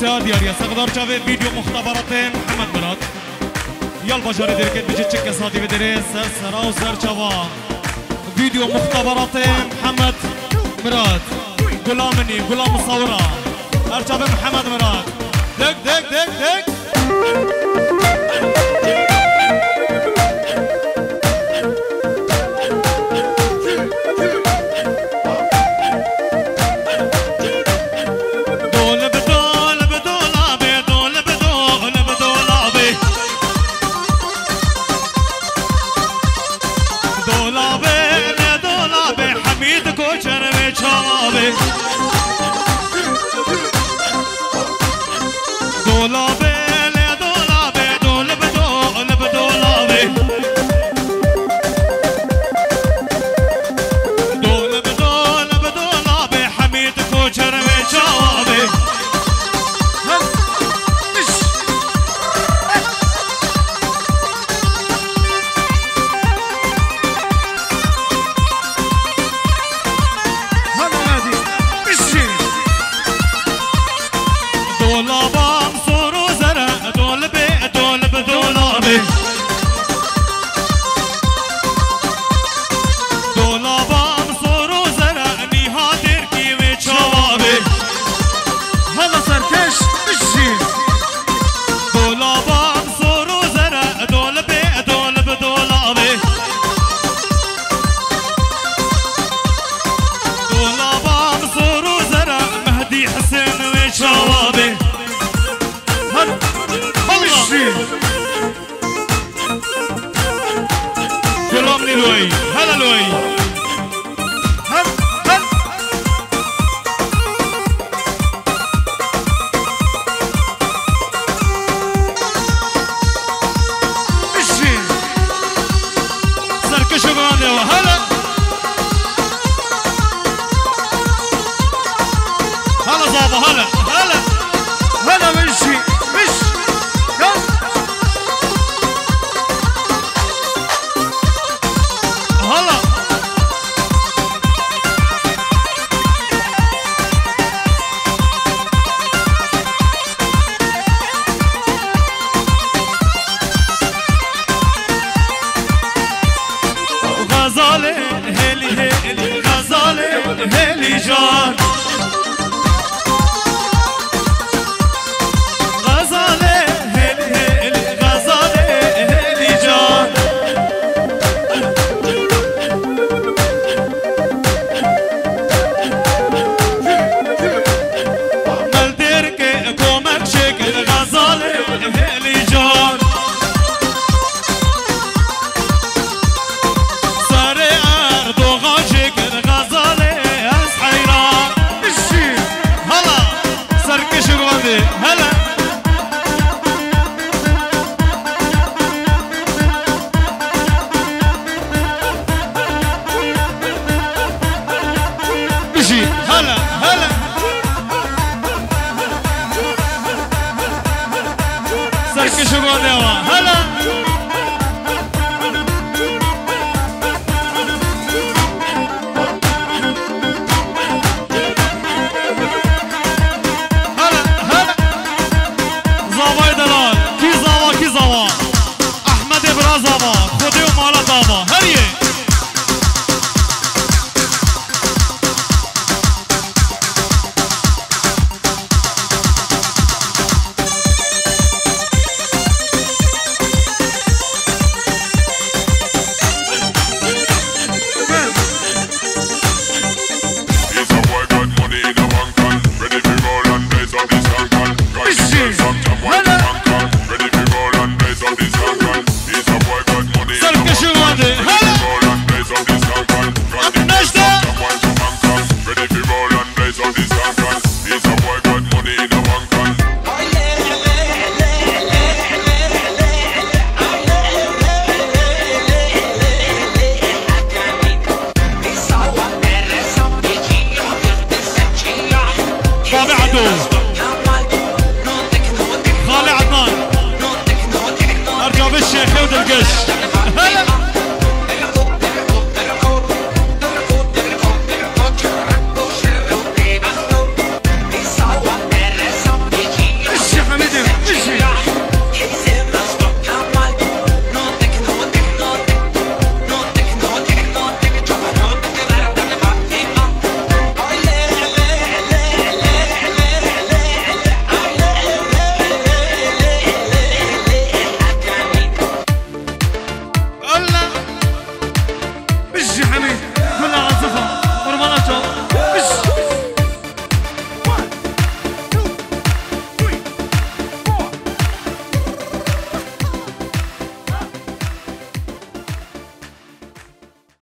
سادي يا سقدر شافي فيديو مختبراتين محمد مراد يلا جاري دركت بيجي تشك سادي بدريس سرا وسر شوا فيديو مختبراتين محمد مراد غلامني غلام صورة ارشافي محمد مراد دق دق دق دق هلا لوي هل اشي سركشوا غاندي هلا هلا زابا هلا هلا هلا مشي مش هلا غزالة هيلي هيلي غزالة هيلي جان غزالة هيلي هيلي غزالة هيلي جان ملدرك كومك شكل غزالة هيلي جان هلا بشي هلا هلا سركشوا غاديوا هلا احمد ابرازابا خودی و مالا دابا هریه خالي عدنان ارجع بالشيخ ودرقش هلا